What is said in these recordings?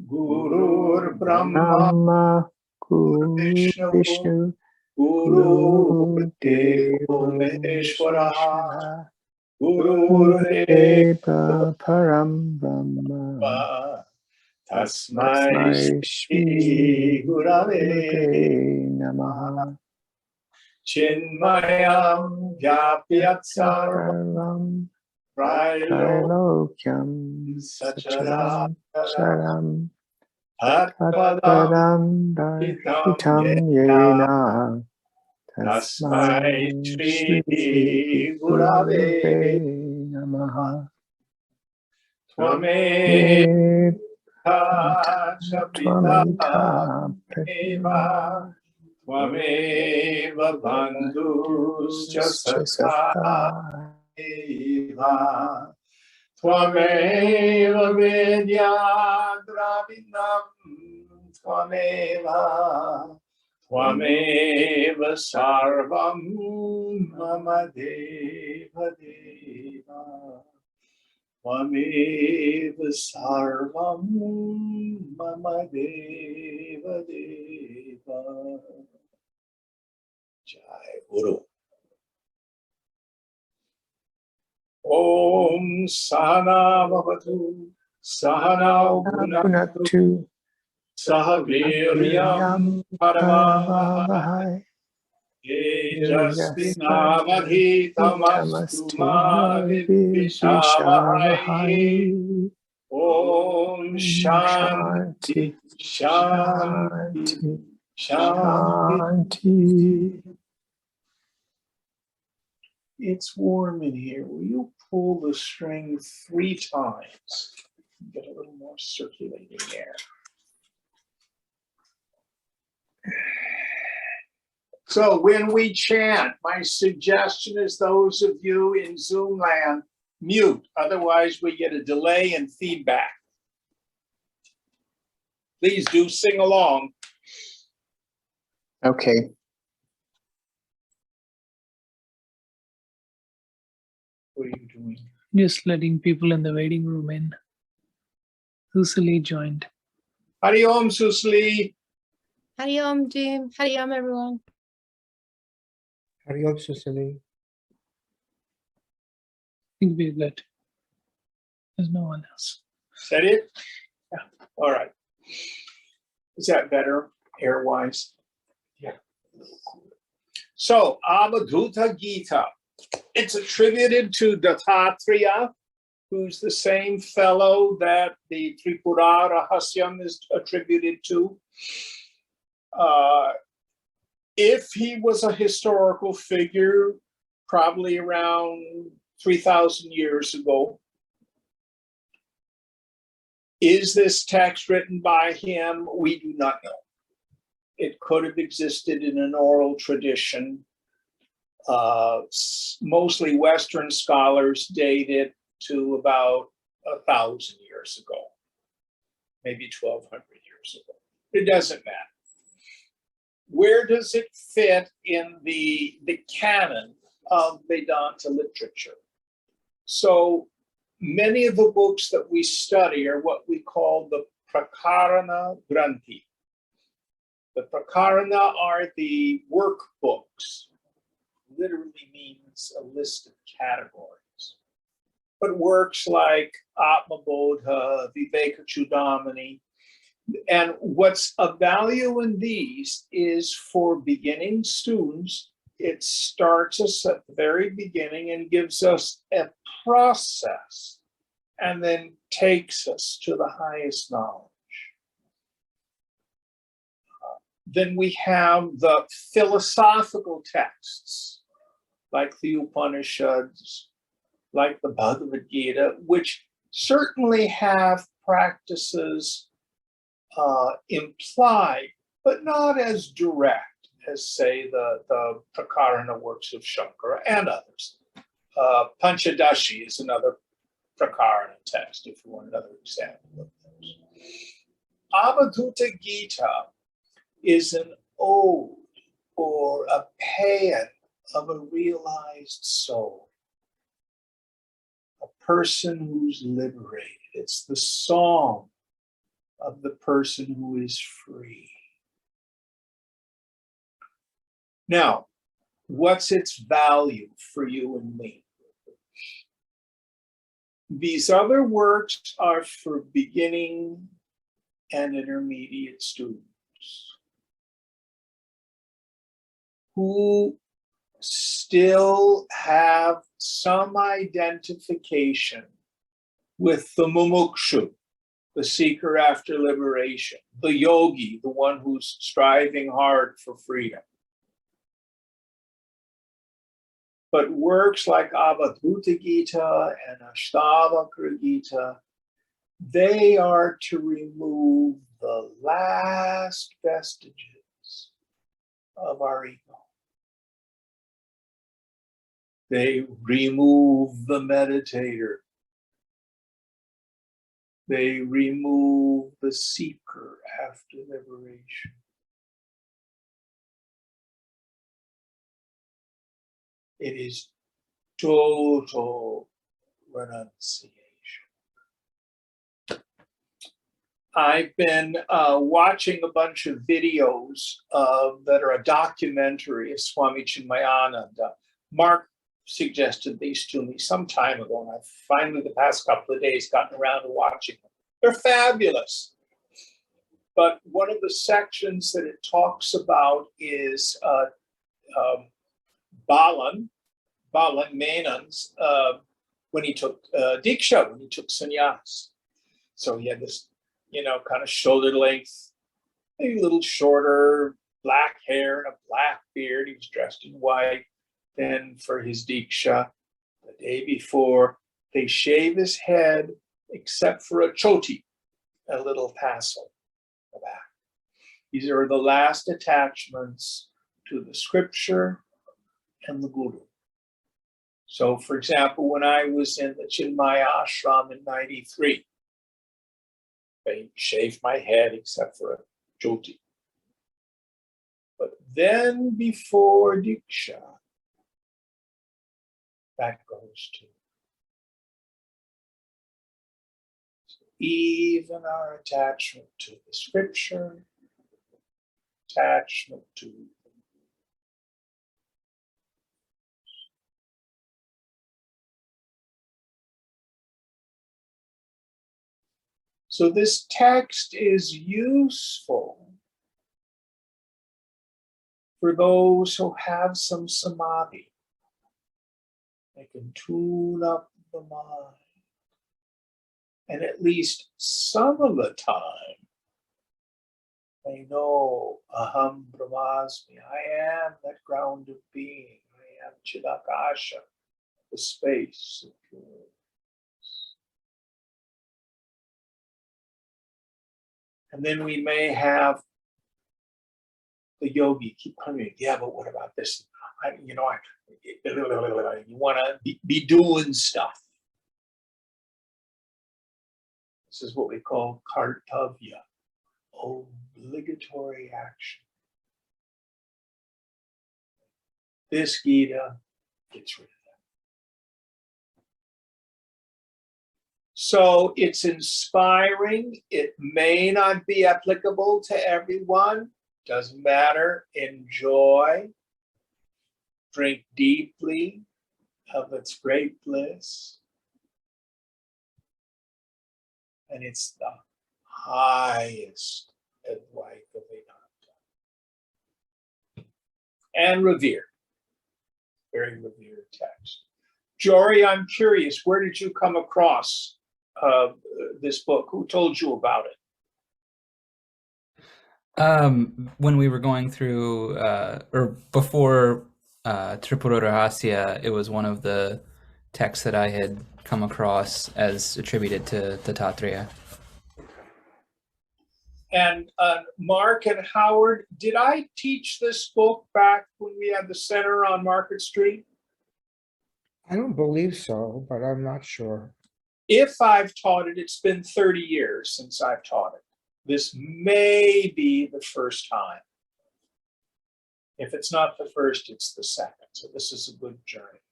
Gurur Brahma, Guru Vishnu, Guru Devo Maheshwara, Guru Deva Param Brahma, Tasmai Shri Gurave Namaha. Chinmayam Vyapyat Sarvam Trailokyam Sacharam Tatpadam Darshitam Yena Tasmai Shri Gurave Namaha. Tvameta Pratama Tvameva Bandhuscha Sakha Eva Tvameva Vedya Dravinam Tvameva Sarvam Mama Deva Deva Tvameva Sarvam Mama Deva Deva. Jai Guru. Om Sahana Bhavatu Sahana Bhunaktu Sahaviryam Paravahai Tejasvinavadhitamastu ma vidvishavahai. Om Shanti Shanti Shanti. It's warm in here. Will you pull the string 3 times? Get a little more circulating air. So when we chant, my suggestion is those of you in Zoom land, mute. Otherwise, we get a delay and feedback. Please do sing along. Okay. What are you doing? Just letting people in the waiting room in. Susali joined. Hari Om, Susali. Hari Om, Jim. Hari Om, everyone. Hari Om, Susali. I think we're good. There's no one else. Is that it? Yeah. All right. Is that better air-wise? Yeah. So, Avadhuta Gita. It's attributed to Dattatreya, who's the same fellow that the Tripura Rahasyam is attributed to. If he was a historical figure, probably around 3,000 years ago. Is this text written by him? We do not know. It could have existed in an oral tradition. Mostly Western scholars date it to about 1,000 years ago, maybe 1,200 years ago. It doesn't matter. Where does it fit in the canon of Vedanta literature? So many of the books that we study are what we call the Prakarana Granthi. The Prakarana are the workbooks. Literally means a list of categories. But works like Atmabodha, Viveka Chudamani, and what's of value in these is for beginning students, it starts us at the very beginning and gives us a process and then takes us to the highest knowledge. Then we have the philosophical texts, like the Upanishads, like the Bhagavad Gita, which certainly have practices implied, but not as direct as, say, the Prakarana works of Shankara and others. Panchadashi is another Prakarana text, if you want another example of those. Avadhuta Gita is an ode or a paean of a realized soul, a person who's liberated. It's the song of the person who is free. Now, what's its value for you and me? These other works are for beginning and intermediate students who still have some identification with the mumukshu, the seeker after liberation, the yogi, the one who's striving hard for freedom. But works like Avadhuta Gita and Ashtavakra Gita, they are to remove the last vestiges of our ego. They remove the meditator. They remove the seeker after liberation. It is total renunciation. I've been watching a bunch of videos that are a documentary of Swami Chinmayananda. Mark suggested these to me some time ago, and I've finally, the past couple of days, gotten around to watching them. They're fabulous. But one of the sections that it talks about is Balan Menon's, when he took Diksha, when he took sannyas. So he had this, kind of shoulder length, maybe a little shorter, black hair and a black beard. He was dressed in white. Then for his Diksha, the day before, they shave his head except for a choti, a little tassel in the back. These are the last attachments to the scripture and the Guru. So, for example, when I was in the Chinmaya ashram in '93, they shaved my head except for a joti. But then before Diksha, that goes too. So even our attachment to the scripture, attachment to So this text is useful for those who have some samadhi. They can tune up the mind. And at least some of the time, they know Aham Brahmasmi. I am that ground of being. I am Chidakasha, the space of pure. And then we may have the yogi keep coming, yeah, but what about this? You want to be doing stuff. This is what we call kartavya, obligatory action. This Gita gets rid of that. So it's inspiring. It may not be applicable to everyone. Doesn't matter. Enjoy. Drink deeply of its great bliss. And it's the highest Advaita Vedanta. And revered. Very revered text. Jory, I'm curious, where did you come across this book? Who told you about it? When we were going through, or before Tripura Rahasya, it was one of the texts that I had come across as attributed to Dattatreya. And Mark and Howard, did I teach this book back when we had the center on Market Street? I don't believe so, but I'm not sure. If I've taught it, it's been 30 years since I've taught it. This may be the first time. If it's not the first, it's the second. So this is a good journey.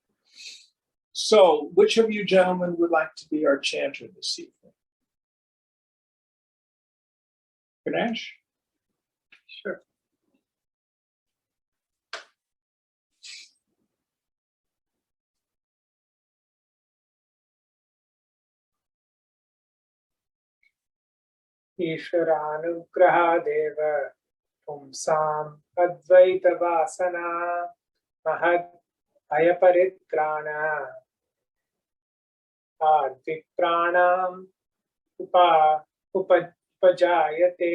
So which of you gentlemen would like to be our chanter this evening? Ganesh? Sure. ईश्वरानुग्रहादेव पुंसाम् अद्वैतवासना महद् भयपरित्राण आद्विप्राणाम् उपजायते.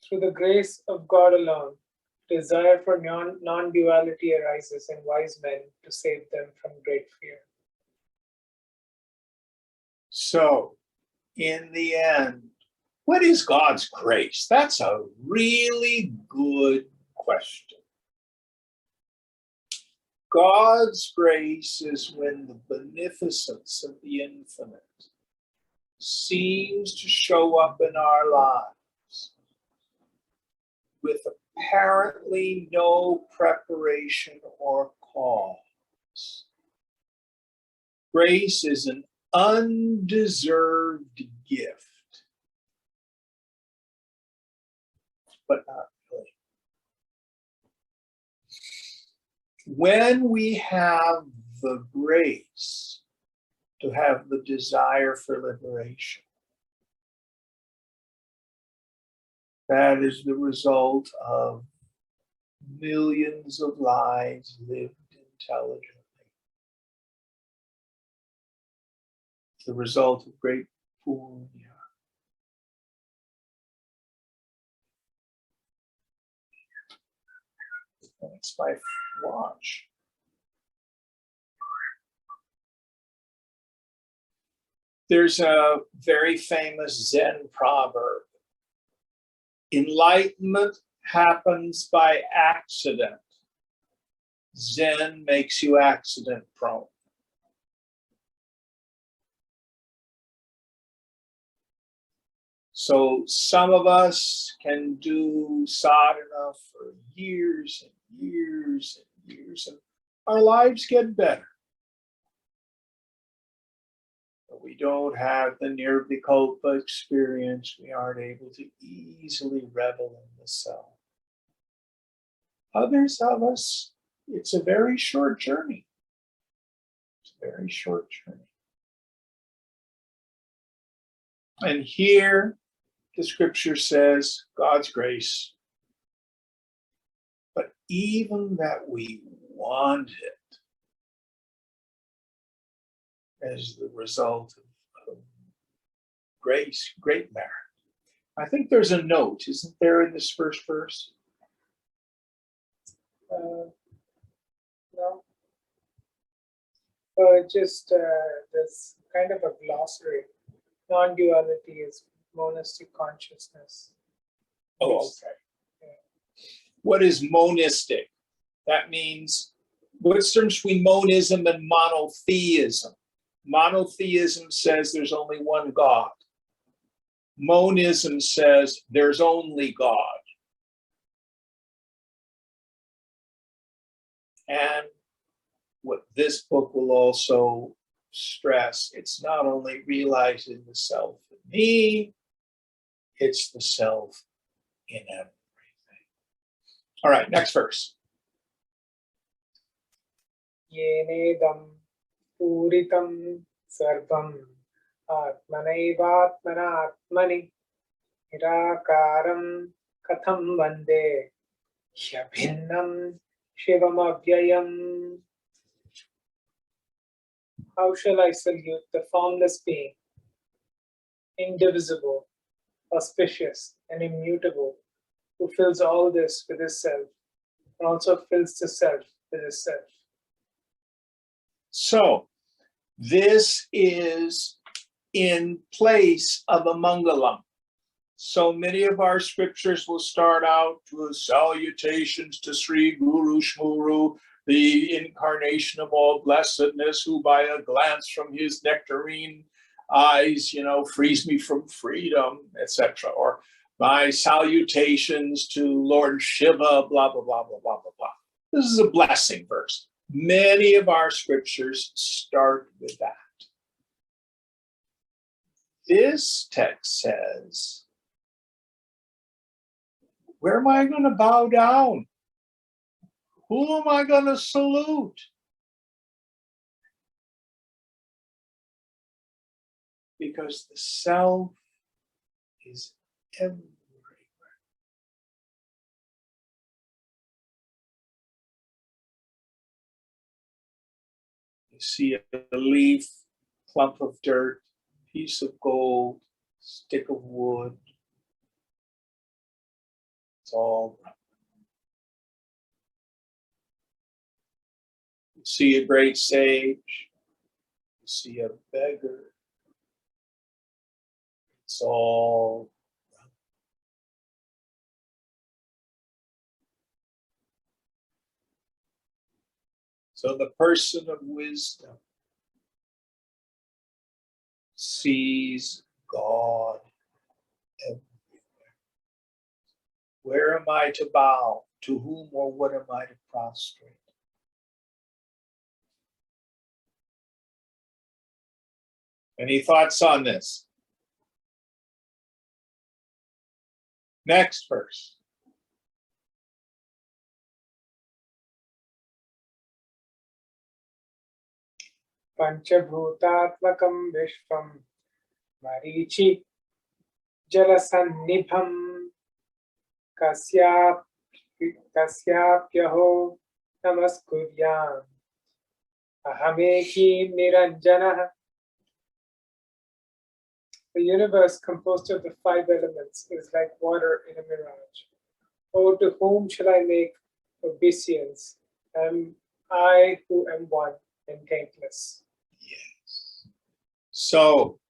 Through the grace of God alone, desire for non-duality arises in wise men to save them from great fear. So, in the end, what is God's grace? That's a really good question. God's grace is when the beneficence of the infinite seems to show up in our lives with apparently no preparation or cause. Grace is an undeserved gift, but not really. When we have the grace to have the desire for liberation, that is the result of millions of lives lived intelligently. It's the result of great punya. That's my watch. There's a very famous Zen proverb. Enlightenment happens by accident. Zen makes you accident prone. So some of us can do sadhana for years and years and years, and our lives get better. But we don't have the nirvikalpa experience. We aren't able to easily revel in the self. Others of us, it's a very short journey. It's a very short journey. And here, the scripture says, God's grace. But even that we want it as the result of grace, great merit. I think there's a note, isn't there, in this first verse? No. Just there's kind of a glossary. Non-duality is monistic consciousness. Oh, okay. What is monistic? That means, what's the difference between monism and monotheism? Monotheism says there's only one God. Monism says there's only God. And what this book will also stress, it's not only realizing the self in me, it's the self in everything. All right, next verse. Yenedam puritam sarvam atmanaivatmana atmani nirakaram katham vande hyabhinnam shivam avyayam. How shall I salute the formless being, indivisible, auspicious, and immutable, who fills all this with his self, and also fills the self with his self? So, this is in place of a mangalam. So many of our scriptures will start out with salutations to Sri Guru Shmuru, the incarnation of all blessedness, who by a glance from his nectarine eyes, frees me from freedom, etc. Or my salutations to Lord Shiva, blah, blah, blah, blah, blah, blah, blah. This is a blessing verse. Many of our scriptures start with that. This text says, where am I going to bow down? Who am I going to salute? Because the self is everywhere. You see a leaf, clump of dirt, piece of gold, stick of wood. It's all Brahman. You see a great sage, you see a beggar. It's all Brahman. So the person of wisdom sees God everywhere. Where am I to bow? To whom or what am I to prostrate? Any thoughts on this? Next verse. Panchabhutatmakam Vishwam Marichi Jalasannibham Kasyapyaho Namaskuryam Ahameki Niranjana. The universe composed of the 5 elements is like water in a mirage. Oh, to whom shall I make obeisance? Am I who am one and taintless? Yes. So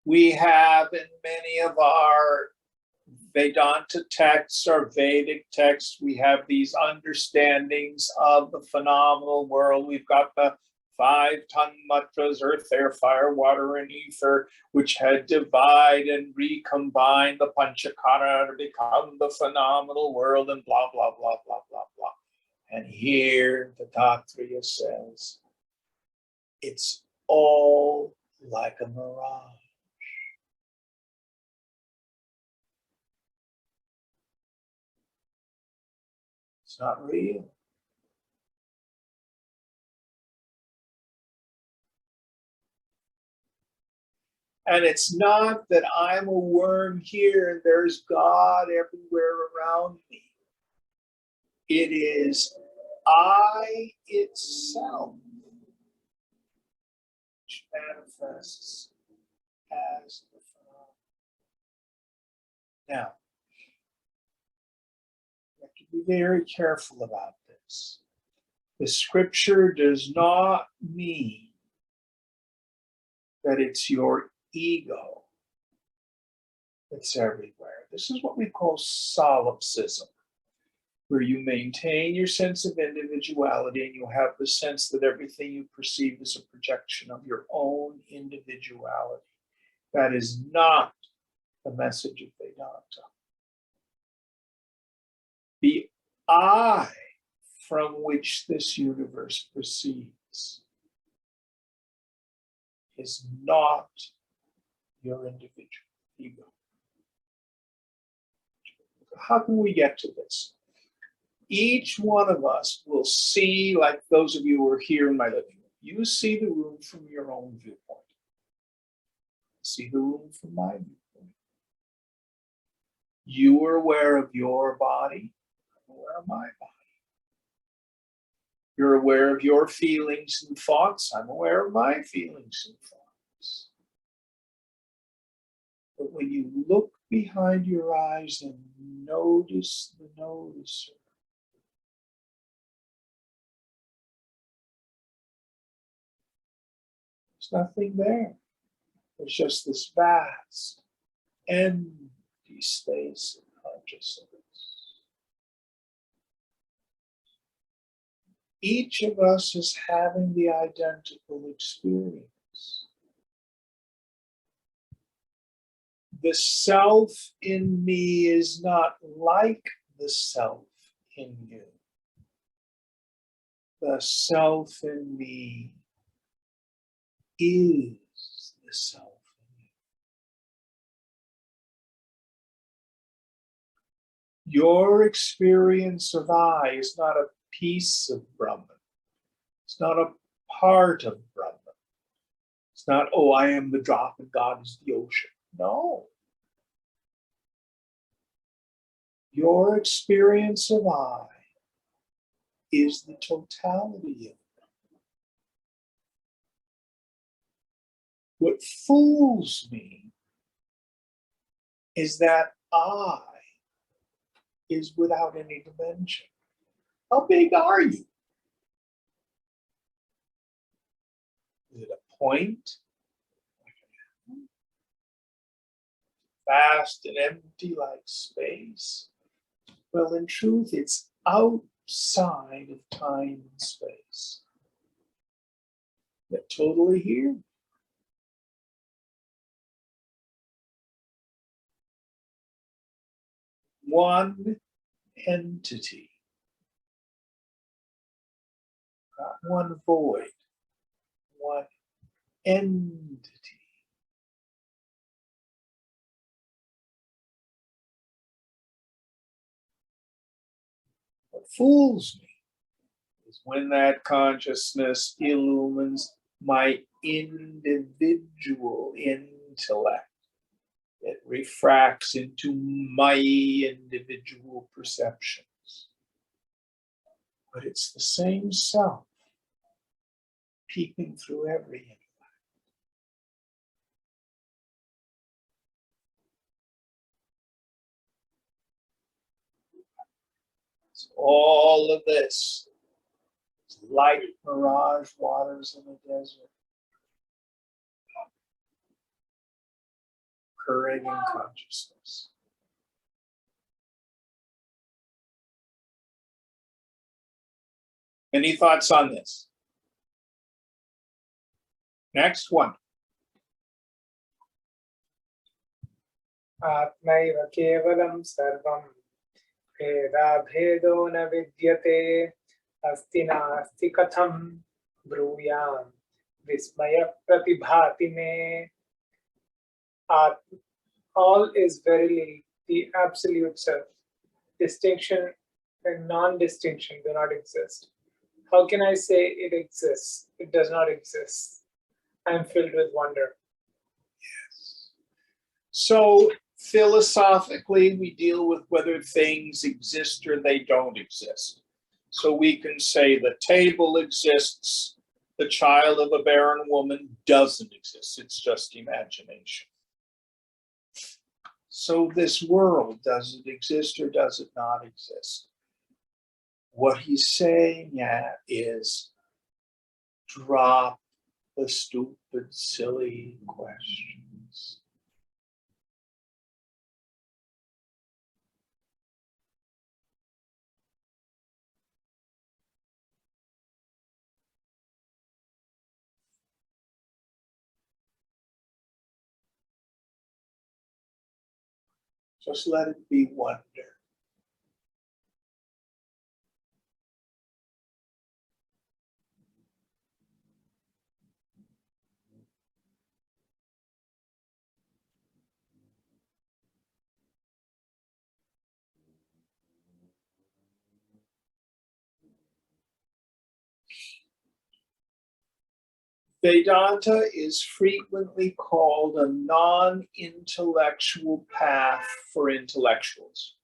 we have in many of our Vedanta texts or Vedic texts, we have these understandings of the phenomenal world. We've got the 5 tanmatras, earth, air, fire, water, and ether, which had divide and recombine the panchakara to become the phenomenal world, and blah, blah, blah, blah, blah, blah. And here the Tattva says, it's all like a mirage. It's not real. And it's not that I'm a worm here and there's God everywhere around me. It is I itself which manifests as the phenomenon. Now, you have to be very careful about this. The scripture does not mean that it's your ego that's everywhere. This is what we call solipsism, where you maintain your sense of individuality and you have the sense that everything you perceive is a projection of your own individuality. That is not the message of Vedanta. The I from which this universe proceeds is not your individual ego. How can we get to this? Each one of us will see, like those of you who are here in my living room, you see the room from your own viewpoint. See the room from my viewpoint. You are aware of your body, I'm aware of my body. You're aware of your feelings and thoughts, I'm aware of my feelings and thoughts. But when you look behind your eyes and notice the noticer, there's nothing there. There's just this vast, empty empty space of consciousness. Each of us is having the identical experience. The self in me is not like the self in you. The self in me is the self in you. Your experience of I is not a piece of Brahman. It's not a part of Brahman. It's not, oh, I am the drop and God is the ocean. No. Your experience of I is the totality of Brahman. What fools me is that I is without any dimension. How big are you? Is it a point? Vast and empty like space? Well, in truth, it's outside of time and space. Yet totally here. One entity. Not one void. One entity. What fools me is when that consciousness illumines my individual intellect. It refracts into my individual perceptions. But it's the same self peeping through every intellect. So all of this is like mirage waters in the desert, occurring in consciousness. Any thoughts on this? Next one. आत्मैव केवलं सर्वं भेदाभेदो न विद्यते अस्ति नास्ति कथं ब्रूयां विस्मय प्रतिभाति मे. All is verily the absolute self. Distinction and non-distinction do not exist. How can I say it exists? It does not exist. I am filled with wonder. Yes. So philosophically, we deal with whether things exist or they don't exist. So we can say the table exists, the child of a barren woman doesn't exist. It's just imagination. So this world, does it exist or does it not exist? What he's saying is drop the stupid, silly questions. Just let it be wonder. Vedanta is frequently called a non-intellectual path for intellectuals.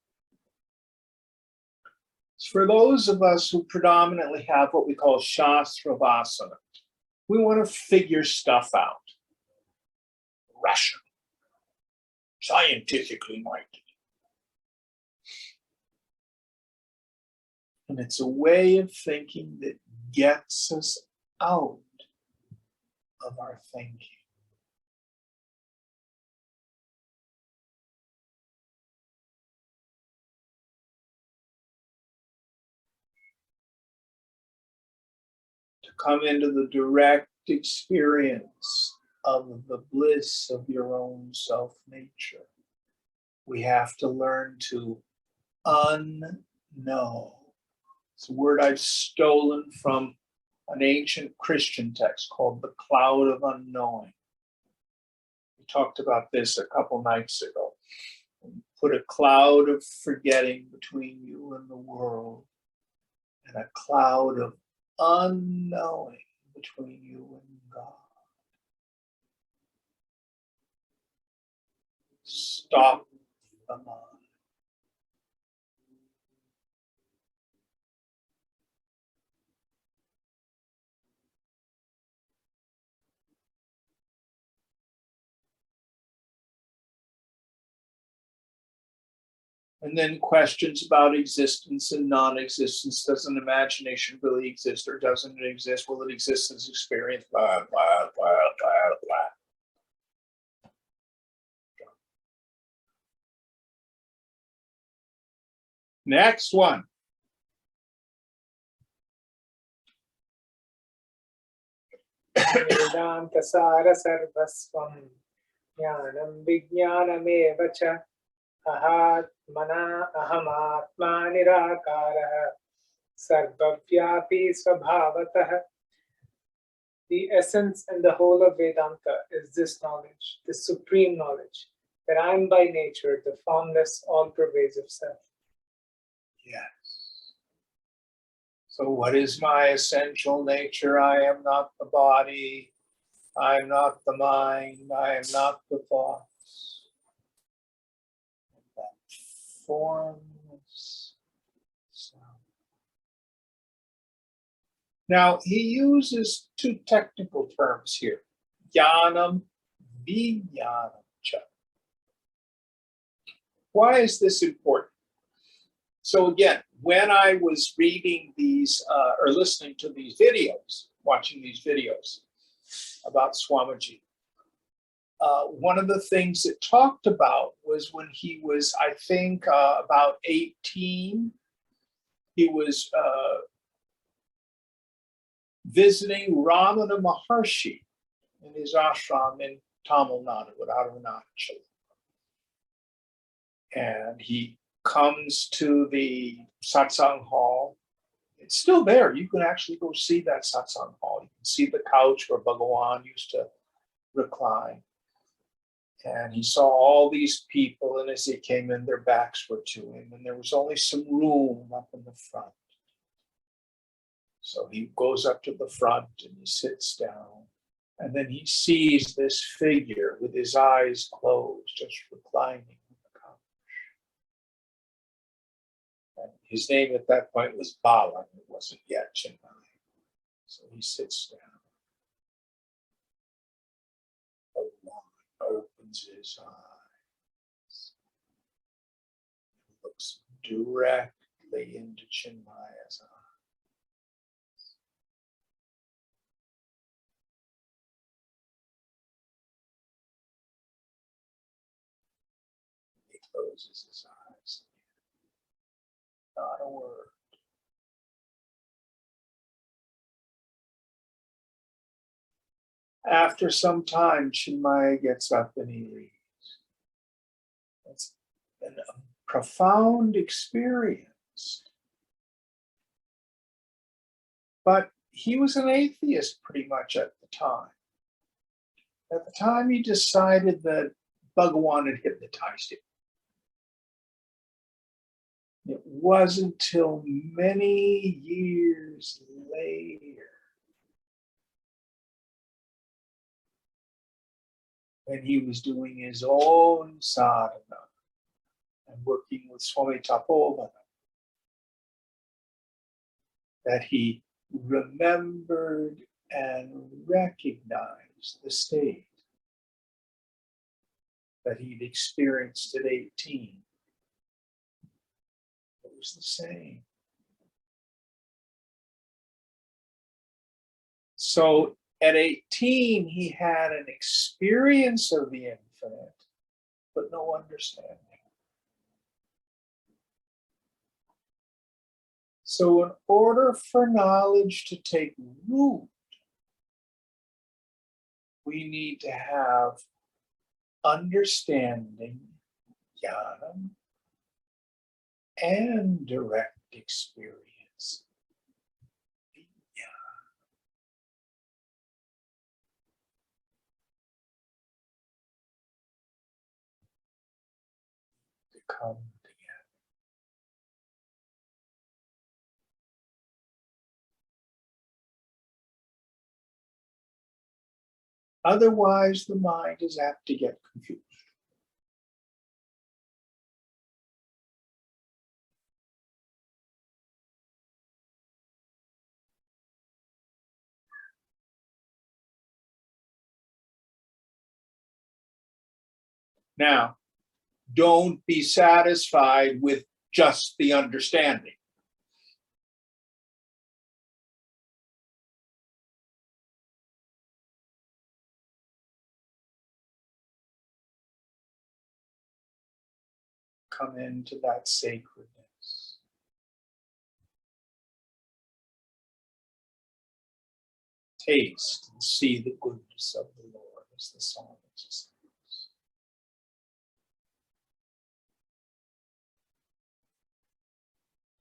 It's for those of us who predominantly have what we call Shastra Vasana. We want to figure stuff out. Rational, scientifically minded. And it's a way of thinking that gets us out of our thinking. to come into the direct experience of the bliss of your own self-nature, we have to learn to unknow. It's a word I've stolen from an ancient Christian text called the Cloud of Unknowing. We talked about this a couple nights ago. Put a cloud of forgetting between you and the world, and a cloud of unknowing between you and God. Stop the mind. And then questions about existence and non-existence. Does an imagination really exist or doesn't it exist? Will it exist as experience? Blah, blah, blah, blah, blah. Next one. Vedanta Sara Sarvasvam Jnanam Vijnanamev Cha Ahatmana Ahamatma Nirakaraha Sarvavyapi Svabhavatah. The essence and the whole of Vedanta is this knowledge, this supreme knowledge, that I am by nature the formless, all-pervasive self. Yes. So what is my essential nature? I am not the body. I am not the mind. I am not the thoughts. That formless self. Now, he uses two technical terms here. Jnanam, vijnanam cha. Why is this important? So again, when I was reading these or listening to these videos, watching these videos about Swamiji, one of the things it talked about was when he was, I think, about 18, he was visiting Ramana Maharshi in his ashram in Tamil Nadu, Arunachal. And he comes to the satsang hall. It's still there. You can actually go see that satsang hall. You can see the couch where Bhagawan used to recline. And he saw all these people, and as he came in, their backs were to him, and there was only some room up in the front. So he goes up to the front and he sits down, and then he sees this figure with his eyes closed, just reclining. His name at that point was Bala. It wasn't yet Ch.1. So he sits down. Bhagawan opens his eyes. Looks directly into Chinmaya's eyes. He closes his eyes. Not a word. After some time, Chinmaya gets up and he leaves. It's been a profound experience. But he was an atheist pretty much at the time. At the time, he decided that Bhagawan had hypnotized him. It wasn't until many years later when he was doing his own sadhana and working with Swami Tapovana that he remembered and recognized the state that he'd experienced at 18. It was the same. So at 18, he had an experience of the infinite, but no understanding. So in order for knowledge to take root, we need to have understanding, jnana, and direct experience. To come together. Otherwise, the mind is apt to get confused. Now, don't be satisfied with just the understanding. Come into that sacredness. Taste and see the goodness of the Lord, as the psalmist says.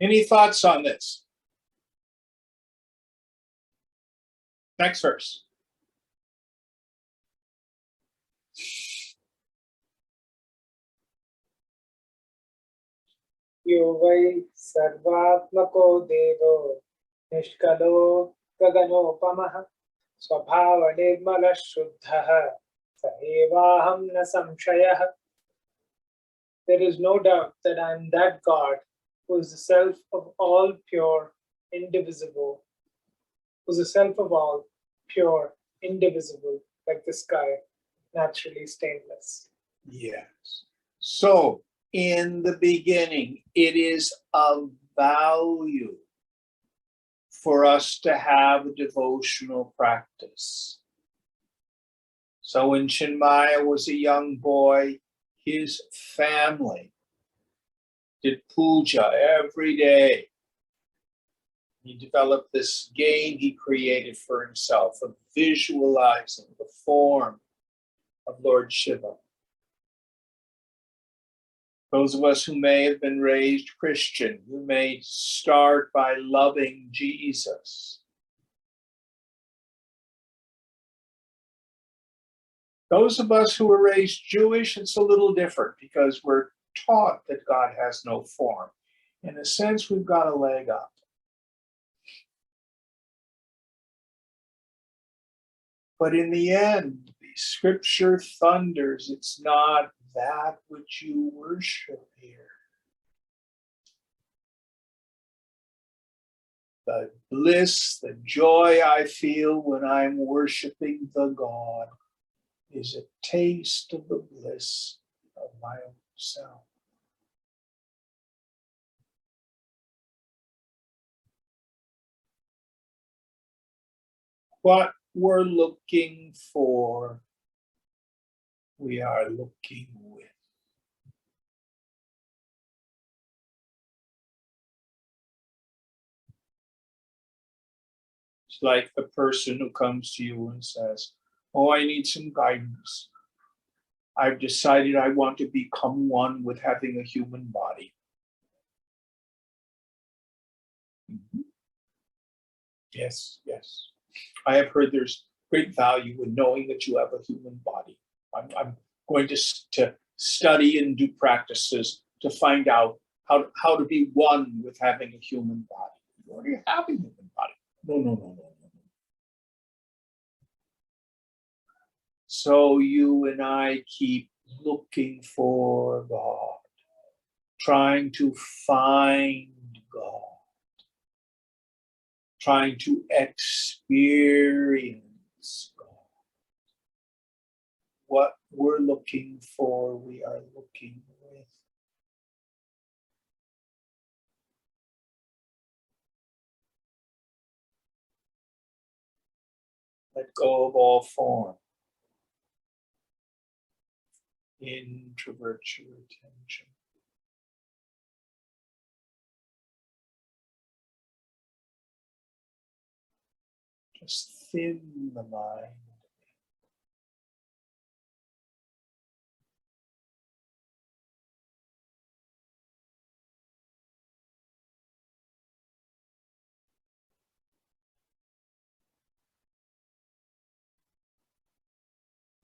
Any thoughts on this? Next verse. यो वै सर्वात्मको देवो निष्कलो गगनोपमः स्वभावनिर्मलः शुद्धः स एवाहं न संशयः. There is no doubt that I am that God who is the self of all pure, indivisible, who is the self of all pure, indivisible, like the sky, naturally stainless. Yes. So, in the beginning, it is of value for us to have a devotional practice. So when Chinmaya was a young boy, his family did puja every day. He developed this game he created for himself of visualizing the form of Lord Shiva. Those of us who may have been raised Christian, who may start by loving Jesus. Those of us who were raised Jewish, it's a little different because we're taught that God has no form. In a sense, we've got a leg up. But in the end, the scripture thunders, it's not that which you worship here. The bliss, the joy I feel when I'm worshiping the God is a taste of the bliss of my own self. What we're looking for, we are looking with. It's like the person who comes to you and says, "Oh, I need some guidance. I've decided I want to become one with having a human body." Mhm. Yes, yes. I have heard there's great value in knowing that you have a human body. I'm going to study and do practices to find out how to be one with having a human body. You already have a human body. No, no, no, no, no. So you and I keep looking for God, trying to find God, trying to experience God. What we're looking for, we are looking with. Let go of all form. Introvert your attention. Just thin the mind.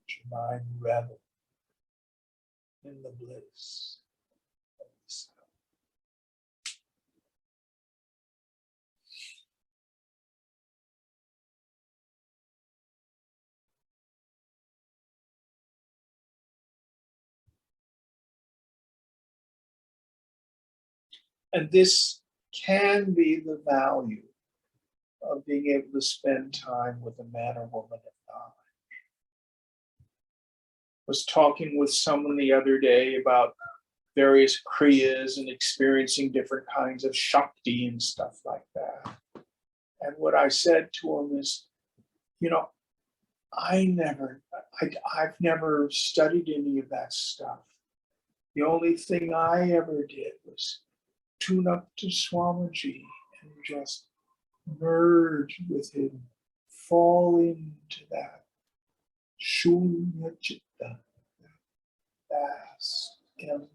Let your mind revel in the bliss of the sound. And this can be the value of being able to spend time with a man or woman of knowledge. Was talking with someone the other day about various kriyas and experiencing different kinds of shakti and stuff like that. And what I said to him is, you know, I've never studied any of that stuff. The only thing I ever did was tune up to Swamiji and just merge with him, fall into that shunya chitta, vast empty.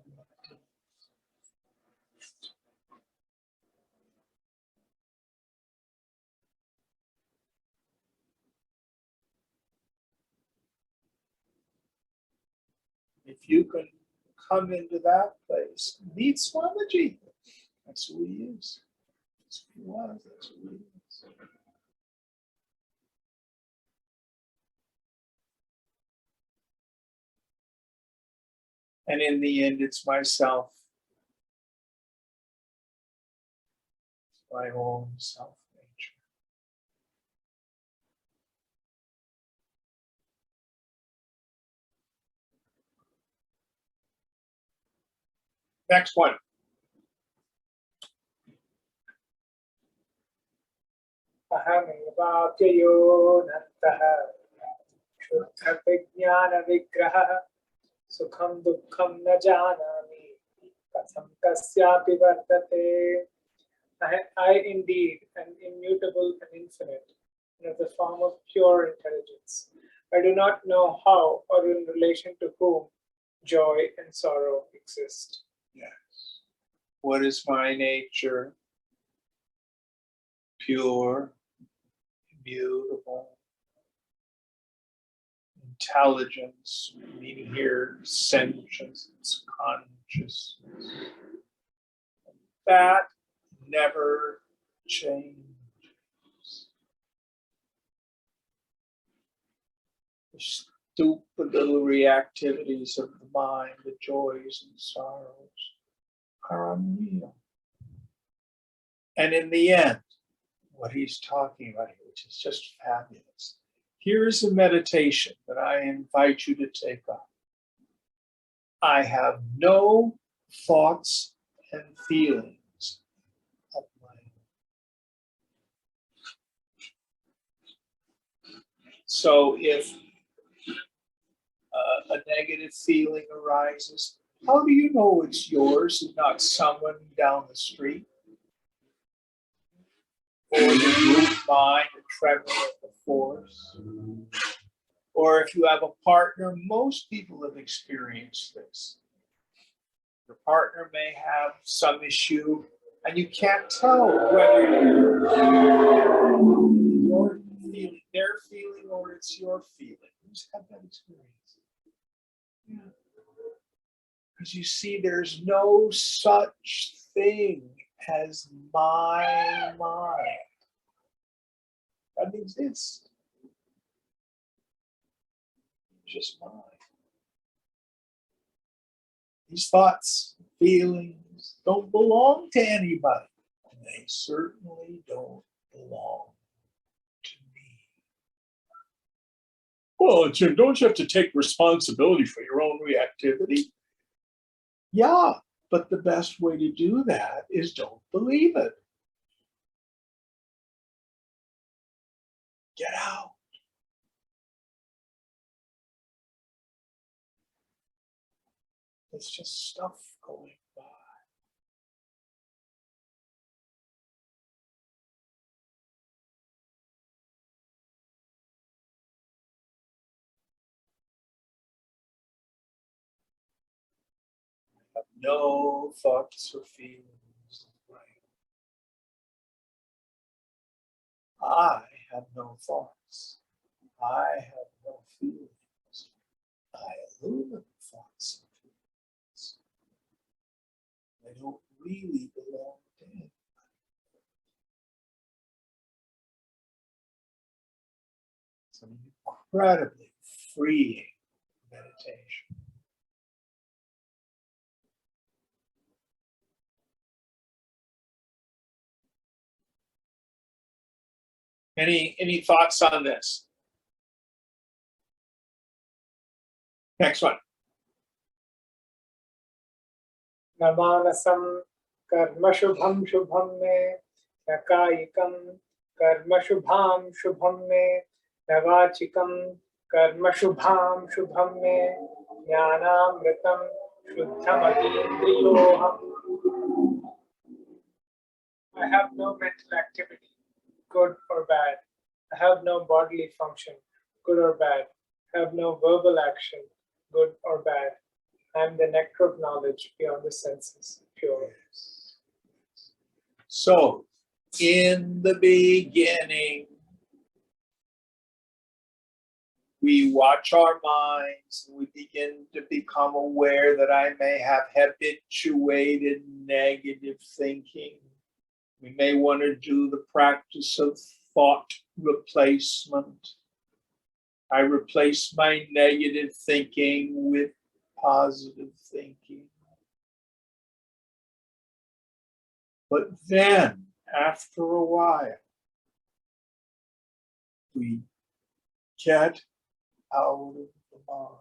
If you can come into that place, meet Swamiji. That's who he is. That's who he was. That's who he is. And in the end, it's myself, my own self nature. Next one. Ahamevapyayo nantaha shuddha vijnana vigraha sukham dukkham na janami katham kasyapi vartate. I indeed am immutable and infinite, and of the form of pure intelligence. I do not know how or in relation to whom joy and sorrow exist. Yes. What is my nature? Pure, immutable. Intelligence, meaning here, sentience, consciousness. That never changes. The stupid little reactivities of the mind, the joys and sorrows, are unreal. And in the end, what he's talking about here, which is just fabulous. Here's a meditation that I invite you to take up. I have no thoughts and feelings of my own. So if a negative feeling arises, how do you know it's yours and not someone down the street? Or the group mind, the tremor of the force. Or if you have a partner, most people have experienced this. Your partner may have some issue, and you can't tell whether you're feeling their feeling or it's your feeling. Who's had that experience? Yeah. Because you see, there's no such thing as my mind. Doesn't exist. Just mine. These thoughts, feelings don't belong to anybody. And they certainly don't belong to me. Well, Jim, don't you have to take responsibility for your own reactivity? Yeah, but the best way to do that is don't believe it. Get out. It's just stuff going by. no thoughts or feelings of brain. I have no thoughts. I have no feelings. I illumine thoughts and feelings. They don't really belong to anybody. It's an incredibly freeing meditation. Any thoughts on this? Next one. न मानसं कर्म शुभं शुभं मे न कायिकं कर्म शुभां शुभं मे न वाचिकं कर्म शुभां शुभं मे ज्ञानामृतं शुद्धमतीन्द्रियोऽहम्. I have no mental activity, good or bad. I have no bodily function, good or bad. I have no verbal action, good or bad. I am the nectar of knowledge beyond the senses, pure. So, in the beginning, we watch our minds and we begin to become aware that I may have habituated negative thinking. We may want to do the practice of thought replacement. I replace my negative thinking with positive thinking. But then, after a while, we get out of the mind.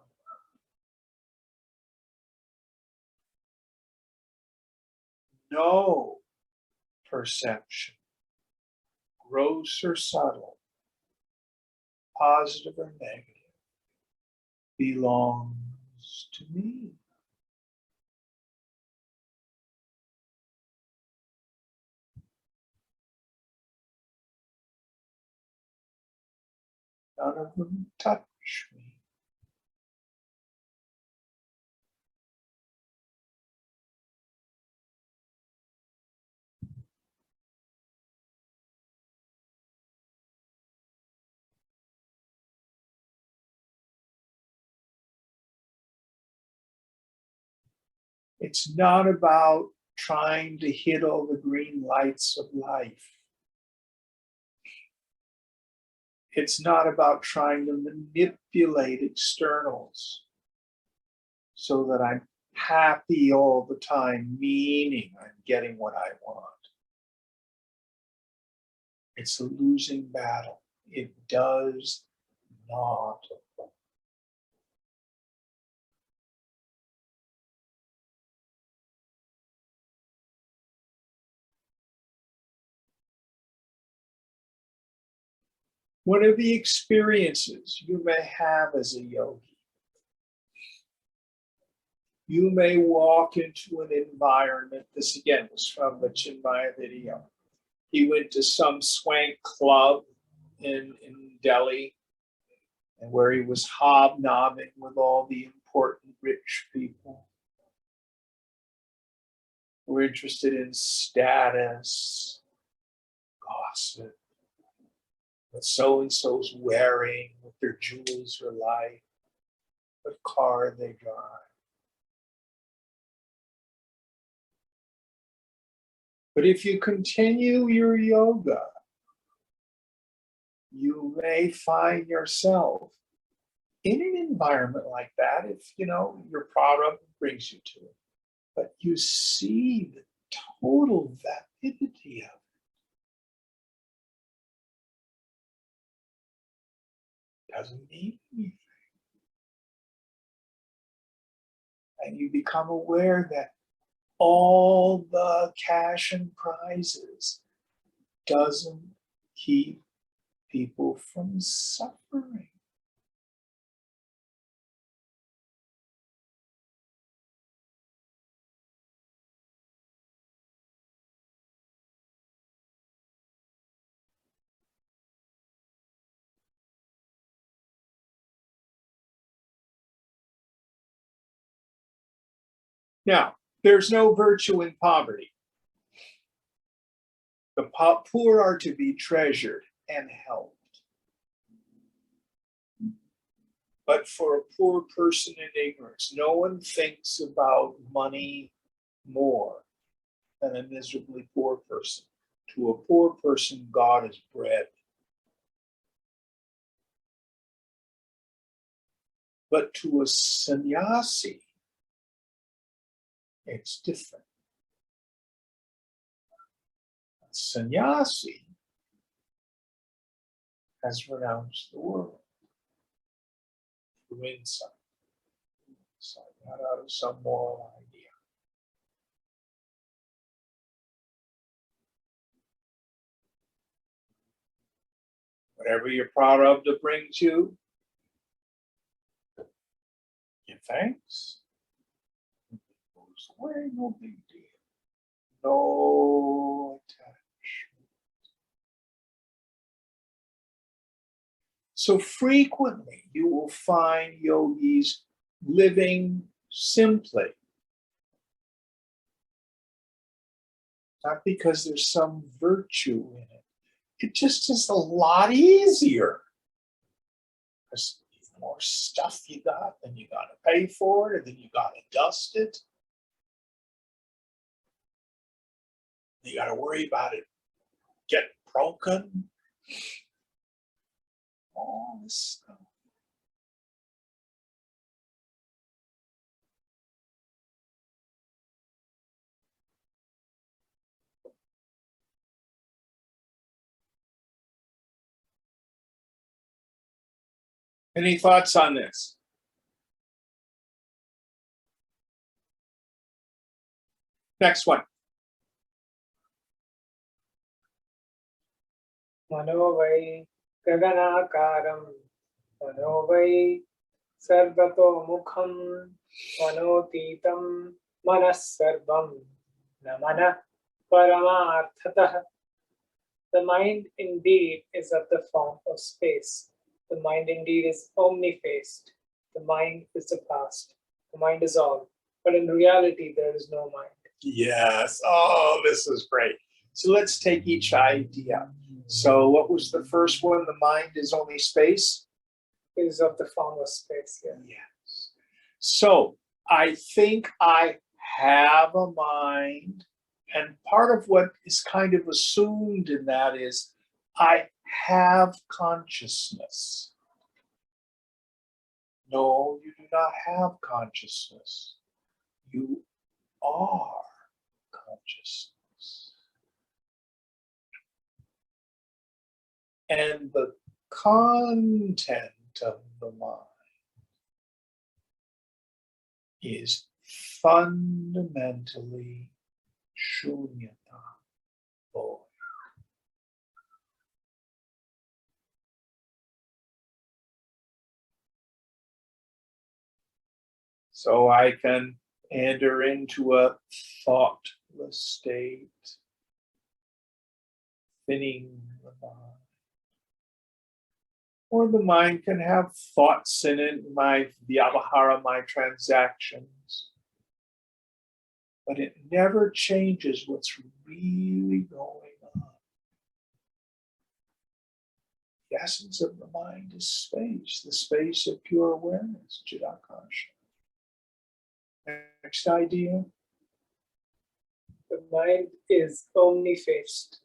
No perception, gross or subtle, positive or negative, belongs to me. None of them touch me. It's not about trying to hit all the green lights of life. It's not about trying to manipulate externals so that I'm happy all the time, meaning I'm getting what I want. It's a losing battle. It does not. One of the experiences you may have as a yogi, you may walk into an environment. This again was from the Chinmaya video. He went to some swank club in Delhi, and where he was hobnobbing with all the important rich people who were interested in status, gossip, what so-and-so's wearing, what their jewels are like, what car they drive. But if you continue your yoga, you may find yourself in an environment like that, if your product brings you to it. But you see the total vapidity of it. Doesn't mean anything. And you become aware that all the cash and prizes doesn't keep people from suffering. Now, There's no virtue in poverty. The poor are to be treasured and helped. But for a poor person in ignorance, no one thinks about money more than a miserably poor person. To a poor person, God is bread. But to a sannyasi, it's different. A sannyasi has renounced the world from inside, not out of some moral idea. Whatever you're proud of that brings you, give thanks. It goes away, no big deal. No attachment. So frequently you will find yogis living simply. Not because there's some virtue in it. It just is a lot easier. Because the more stuff you got, then you got to pay for it, and then you got to dust it. You got to worry about it get broken. All this stuff. Any thoughts on this? Next one. Mano vai gaganakaram, mano vai sarvato mukham, manotitam manas sarvam, namana paramarthatah. The mind indeed is of the form of space. The mind indeed is omnifaced. The mind is the past. The mind is all. But in reality, there is no mind. Yes. Oh, this is great. So let's take each idea. So what was the first one? The mind is only space? It is of the form of space, yeah. Yes. So I think I have a mind, and part of what is kind of assumed in that is I have consciousness. No, you do not have consciousness. You are consciousness. And the content of the mind is fundamentally shunyata, void. So I can enter into a thoughtless state, thinning the mind. Or the mind can have thoughts in it, my vyavahara, my transactions. But it never changes what's really going on. The essence of the mind is space, the space of pure awareness, Chidakasha. Next idea. The mind is omnifaced.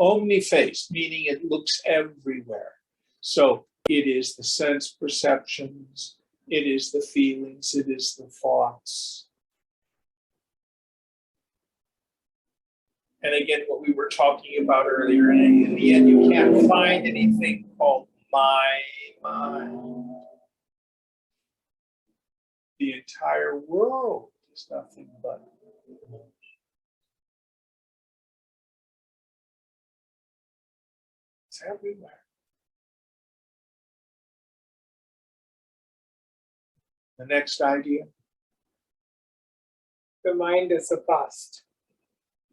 Omnifaced, meaning it looks everywhere. So it is the sense perceptions, it is the feelings, it is the thoughts. And again, what we were talking about earlier, in the end, you can't find anything called my mind. The entire world is nothing but emotion. It's everywhere. The next idea. The mind is the past.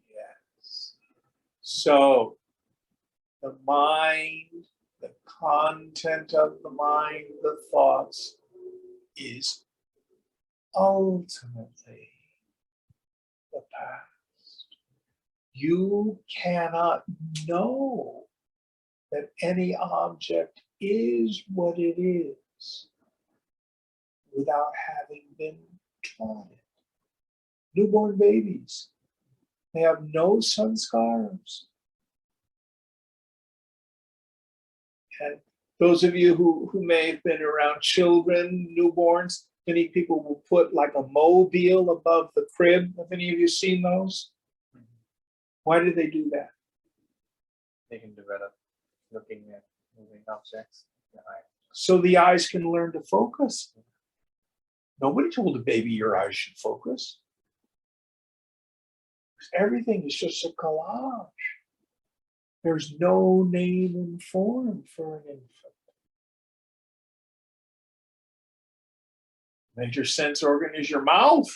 Yes. So the mind, the content of the mind, the thoughts is ultimately past. You cannot know that any object is what it is without having been taught it. Newborn babies, they have no sanskars. And those of you who may have been around children, newborns, many people will put like a mobile above the crib. Have any of you seen those? Why do they do that? They can develop looking at moving objects. So the eyes can learn to focus. Nobody told a baby your eyes should focus. Everything is just a collage. There's no name and form for an infant. Major sense organ is your mouth.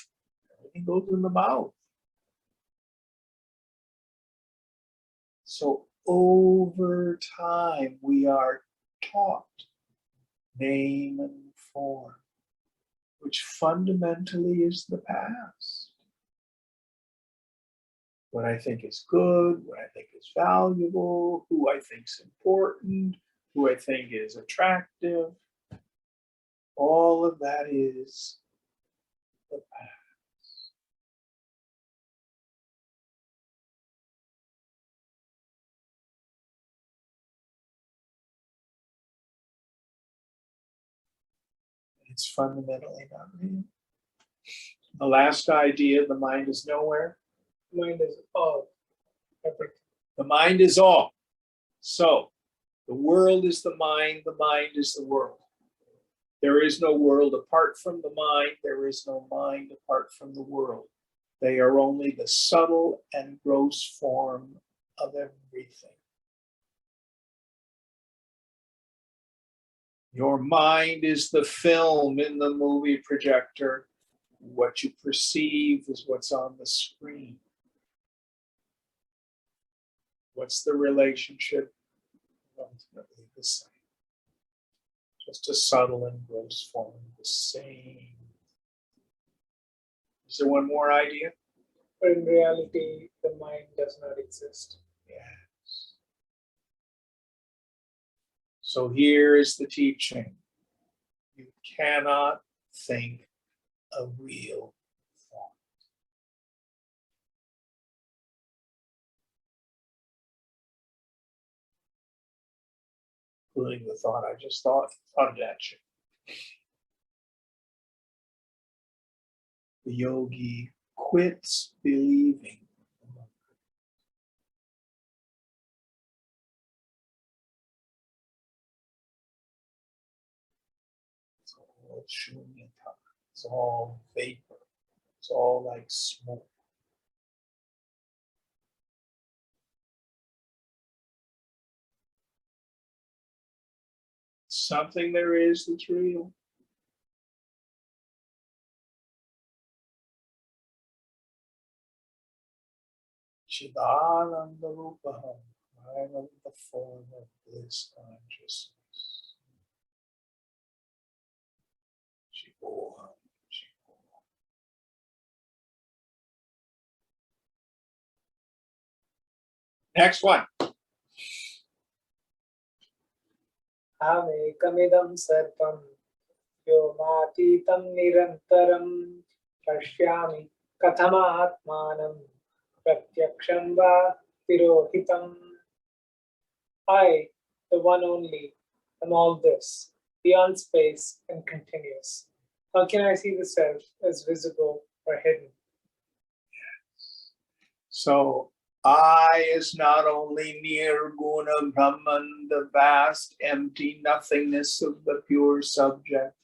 Everything goes in the mouth. So over time, we are taught name and form, which fundamentally is the past. What I think is good, what I think is valuable, who I think is important, who I think is attractive. All of that is the past. It's fundamentally not real. The last idea, the mind is nowhere. Mind is all, everything. The mind is all. So the world is the mind is the world. There is no world apart from the mind. There is no mind apart from the world. They are only the subtle and gross form of everything. Your mind is the film in the movie projector. What you perceive is what's on the screen. What's the relationship? Ultimately the same. Just a subtle and gross form, the same. Is there one more idea? But in reality, the mind does not exist. Yes. So here is the teaching. You cannot think a real thought. Including the thought I just thought of that shit. The yogi quits believing. It's all shunyata. It's all vapor. It's all like smoke. Something there is that's real. Chidananda Rupaham, I am the form of bliss consciousness. Shivoham, Shivoham. Next one. Amekamidam sarvam yomatītam nirantaram pashyami kathamatmanam pratyaksham va tirohitam. I, the one only, am all this, beyond space and continuous. How can I see the self as visible or hidden? So I is not only Nirguna Brahman, the vast empty nothingness of the pure subject,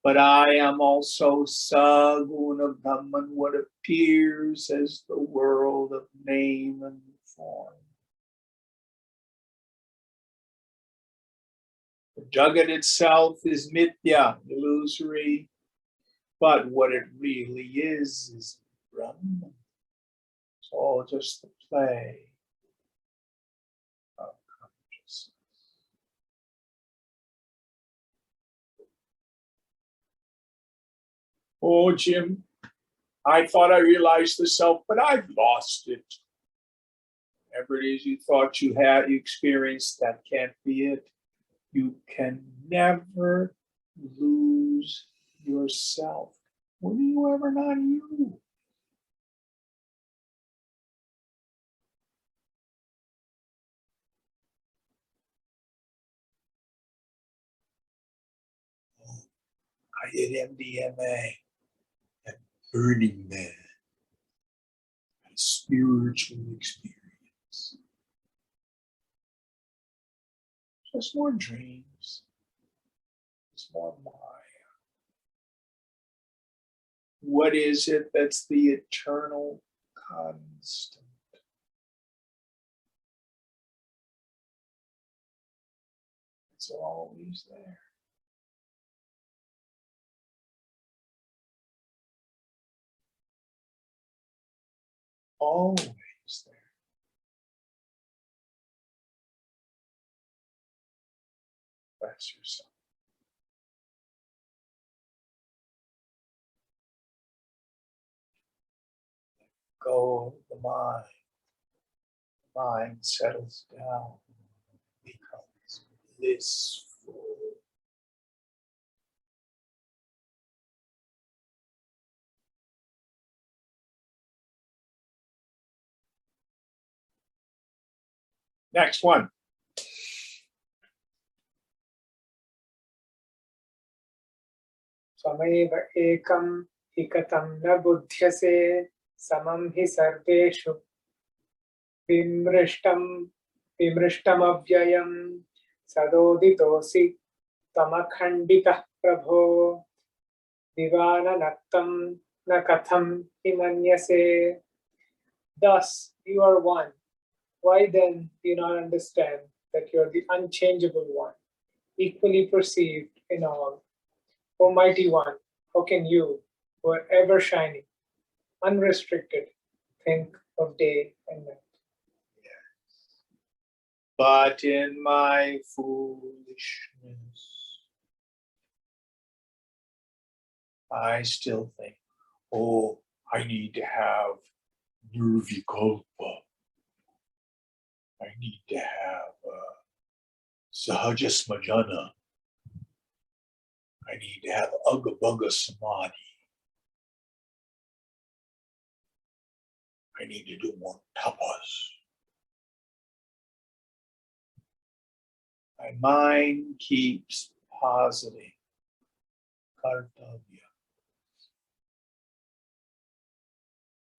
but I am also Saguna Brahman, what appears as the world of name and form. The Jagat itself is mithya, illusory, but what it really is Brahman. It's all just the play of consciousness. Oh, Jim, I thought I realized the self, but I've lost it. Whatever it is you thought you had, you experienced, that can't be it. You can never lose yourself. When are you ever not you? I did MDMA and Burning Man. A spiritual experience. Just more dreams. Just more Maya. What is it that's the eternal constant? It's always there. Always there. Bless yourself. Go of the mind. The mind settles down, becomes blissful. Next one. स्वमेव एकम् इकतं न बुध्यसे समं हि सर्वेषु विमृष्टमव्ययं सदोदितोऽसि तमखण्डितः प्रभो दिवाननक्तं न कथं हि मन्यसे. Thus you are one. Why then do you not understand that you are the unchangeable one, equally perceived in all? O mighty one, how can you, who are ever shining, unrestricted, think of day and night? But in my foolishness, I still think, oh, I need to have nirvikalpa. I need to have sahaja smajana. I need to have agabhaga samadhi. I need to do more tapas. My mind keeps positing kartavya.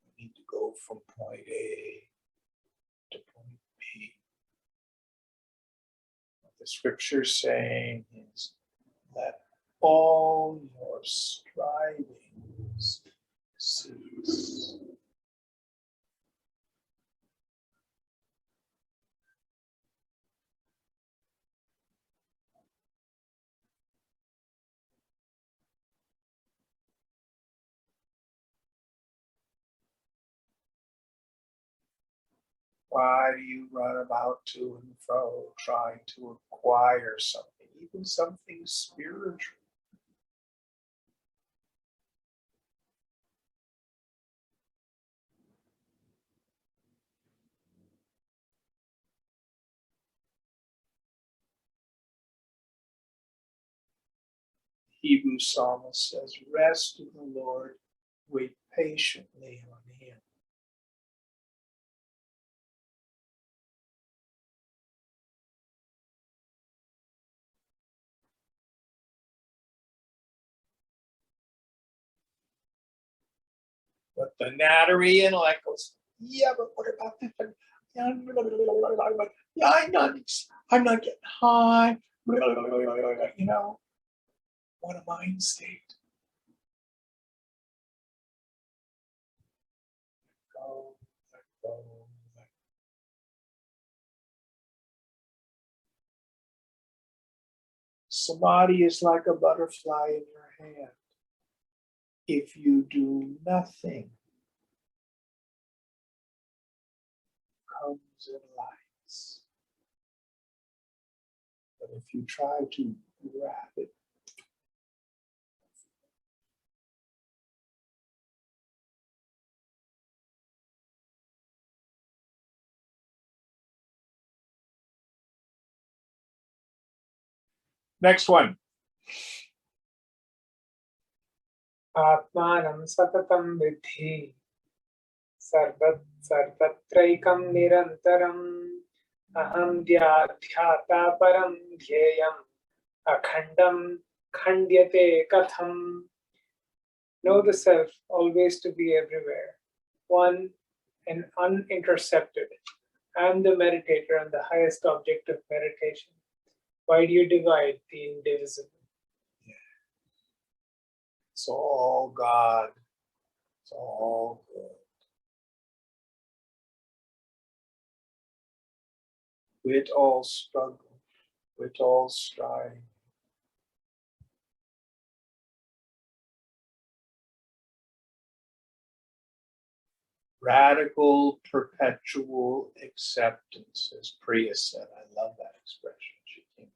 I need to go from point A to point B. What the scripture is saying is that all your strivings cease. Why do you run about to and fro trying to acquire something, even something spiritual? Hebrew psalmist says, rest in the Lord, wait patiently on him. But the nattery intellect goes, yeah, but what about this? Yeah, I'm not getting high. You know, what a mind state. Go, let go, let go. Samadhi is like a butterfly in your hand. If you do nothing, comes and lights. But if you try to grab it, Next one. आत्मानं सततं विद्धि सर्वत्रैकं निरन्तरम् अहं ध्याता परं ध्येयम् अखण्डं खण्ड्यते कथम्. Know the self always to be everywhere, one and unintercepted. I am the meditator and the highest object of meditation. Why do you divide the indivisible? It's all God. It's all good. Quit all struggle. Quit all strife. Radical, perpetual acceptance, as Priya said. I love that expression. She came.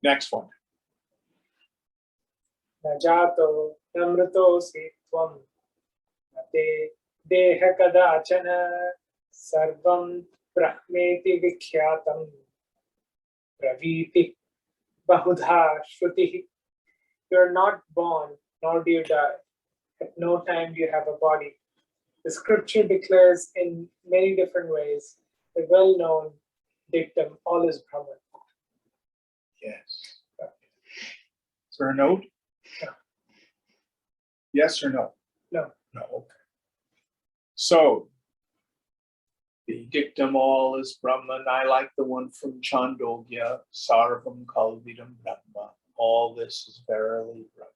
Next one. न जातो न मृतोऽसि त्वं न ते देह कदाचन सर्वं ब्रह्मेति विख्यातं प्रवीति बहुधा श्रुतिः. You are not born, nor do you die. At no time do you have a body. The scripture declares in many different ways the well-known dictum, all is Brahman. Yes. Is there a note? No. Yes or no? No. No, okay. So, the dictum all is Brahman. I like the one from Chandogya, Sarvam Kalvidam Brahma. All this is verily Brahma.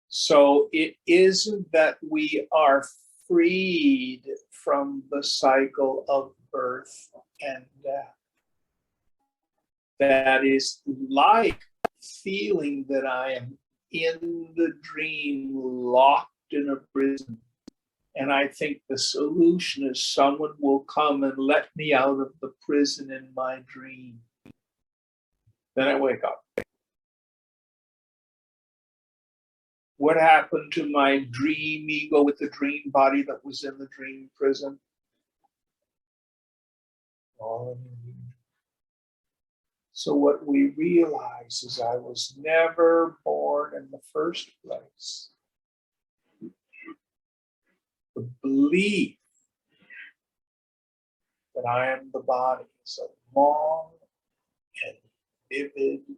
So it isn't that we are freed from the cycle of birth and death. That is like feeling that I am in the dream, locked in a prison. And I think the solution is someone will come and let me out of the prison in my dream. Then I wake up. What happened to my dream ego with the dream body that was in the dream prison? All in the dream. So what we realize is I was never born in the first place. The belief that I am the body is a long and vivid dream.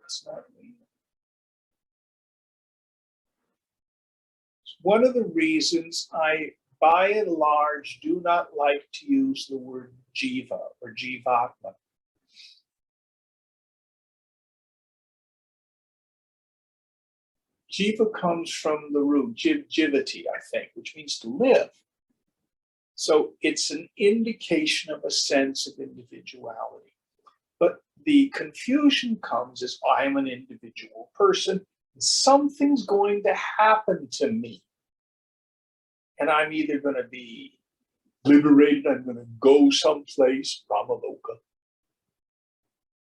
It's not real. It's one of the reasons I, by and large, do not like to use the word jiva or jivatma. Jiva comes from the root jivati, I think, which means to live. So it's an indication of a sense of individuality. But the confusion comes as I'm an individual person, something's going to happen to me. And I'm either going to be liberated, I'm going to go someplace, Brahmaloka,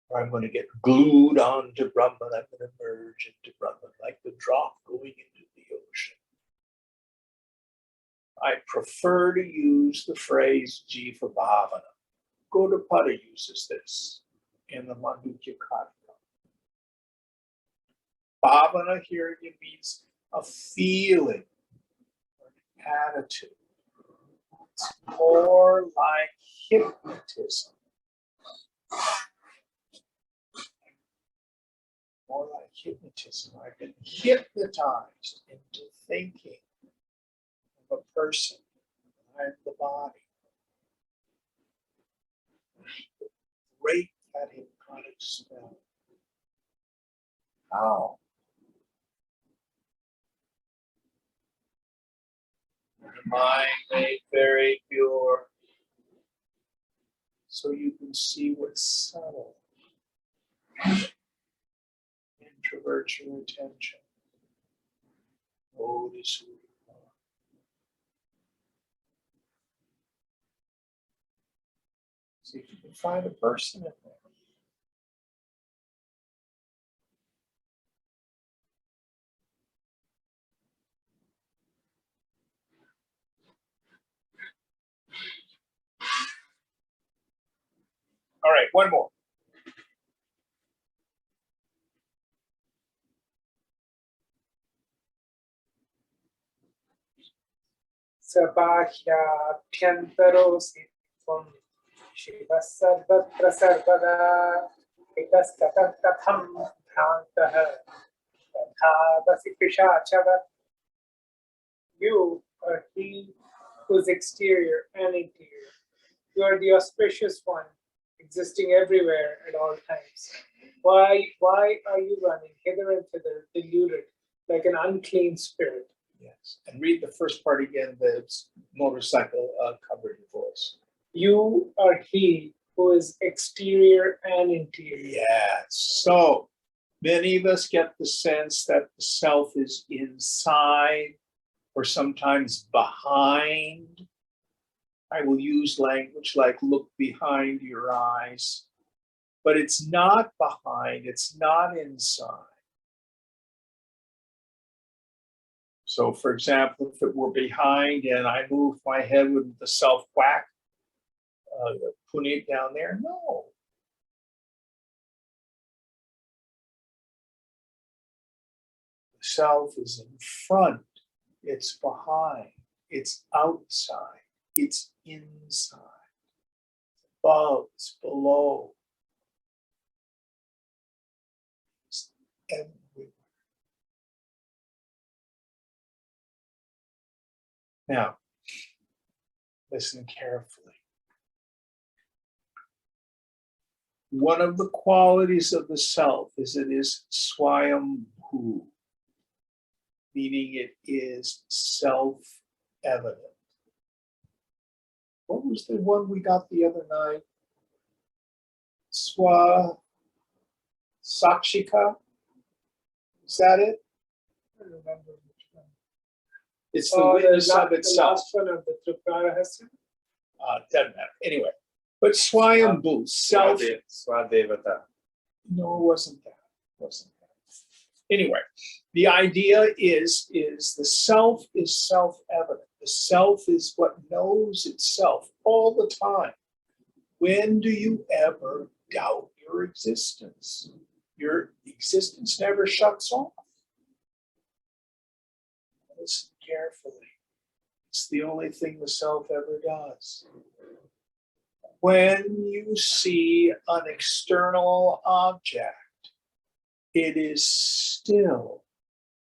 or I'm going to get glued onto Brahman, I'm going to merge into Brahman, like the drop going into the ocean. I prefer to use the phrase Jiva Bhavana. Gaudapada uses this in the Mandukya Karika. Bhavana here means a feeling, an attitude. It's more like hypnotism. More like hypnotism. I've been hypnotized into thinking of a person. I'm the body. Break that hypnotic spell. How? The mind made very pure, so you can see what's subtle. Introvert your attention. Notice who you are. See if you can find a person in there. All right, one more. Sabahyaphyantarosi tvam Shiva sarvatra sarvada ekastatah tatham bhrantah tathadasi pishachavat. You are he whose exterior and interior. You are the auspicious one, existing everywhere at all times. Why are you running hither and thither, deluded, like an unclean spirit? Yes, and read the first part again, the motorcycle covered voice. You are he who is exterior and interior. Yes, so many of us get the sense that the self is inside or sometimes behind. I will use language like look behind your eyes, but it's not behind, it's not inside. So for example, if it were behind and I move my head with the self whack, putting it down there, no. The self is in front, it's behind, it's outside, it's inside, it's above, it's below, it's everywhere. Now, listen carefully. One of the qualities of the self is it is swayambhu, meaning it is self-evident. What was the one we got the other night? Sakshika? Is that it? I don't remember which one. It's the witness of the itself. last one of the Triparahasya. Doesn't matter. Anyway, but swayambhu, self. Swadevata. No, it wasn't that. It wasn't that. Anyway, the idea is the self is self-evident. The self is what knows itself all the time. When do you ever doubt your existence? Your existence never shuts off. Listen carefully. It's the only thing the self ever does. When you see an external object, it is still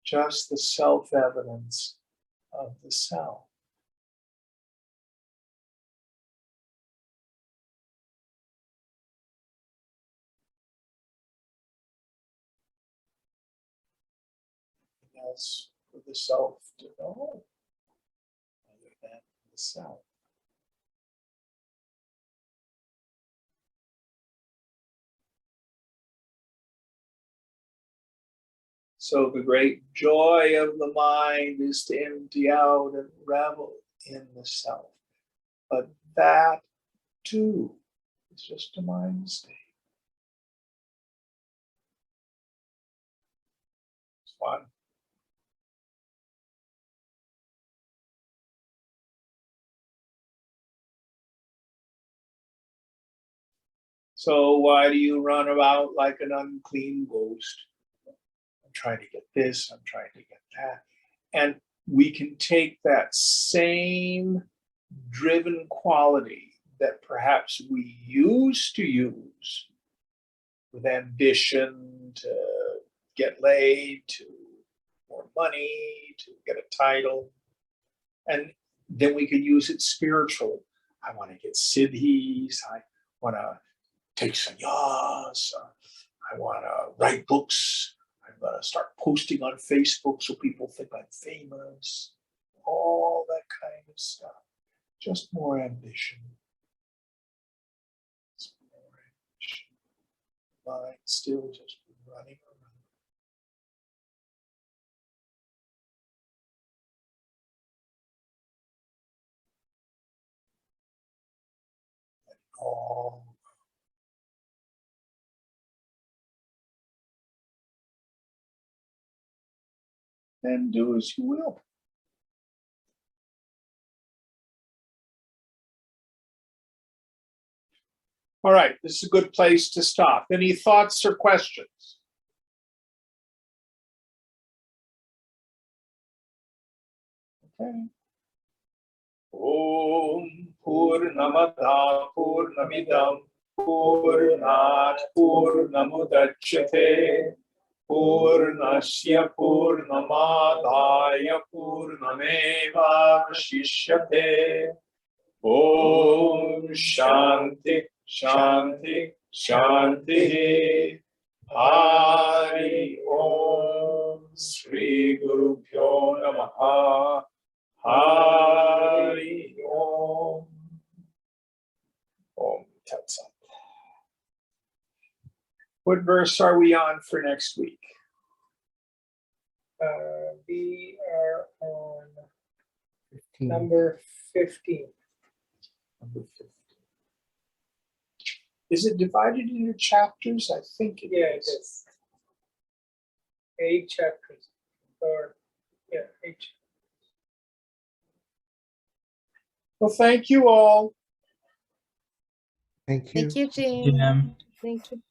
just the self-evidence of the self. Nothing else for the self to know other than the self. So the great joy of the mind is to empty out and revel in the self. But that too is just a mind state. It's fun. So why do you run about like an unclean ghost? I'm trying to get this, I'm trying to get that. And we can take that same driven quality that perhaps we used to use with ambition to get laid, to more money, to get a title, and then we could use it spiritually. I want to get siddhis, I want to take sannyas, I want to write books, I'm going to start posting on Facebook so people think I'm famous, all that kind of stuff. Just more ambition. It's more ambition. Mind still just running around. Oh. And do as you will. All right, this is a good place to stop. Any thoughts or questions? Okay. Om Purnamada Purnamidam Purnat Purnamudachyate Purnasya Purnamadaya Purnameva Vashishyate. Om Shanti Shanti Shanti. Hari Om Sri Guru Pyo Namaha. Hari Om. Om Tat Sat. What verse are we on for next week? We are on 15. number 15. Number 15. Is it divided into chapters? I think it Yeah, it is. is. 8 chapters. Or, yeah, 8 chapters. Well, thank you all. Thank you. Thank you, Jim. Jim. Thank you.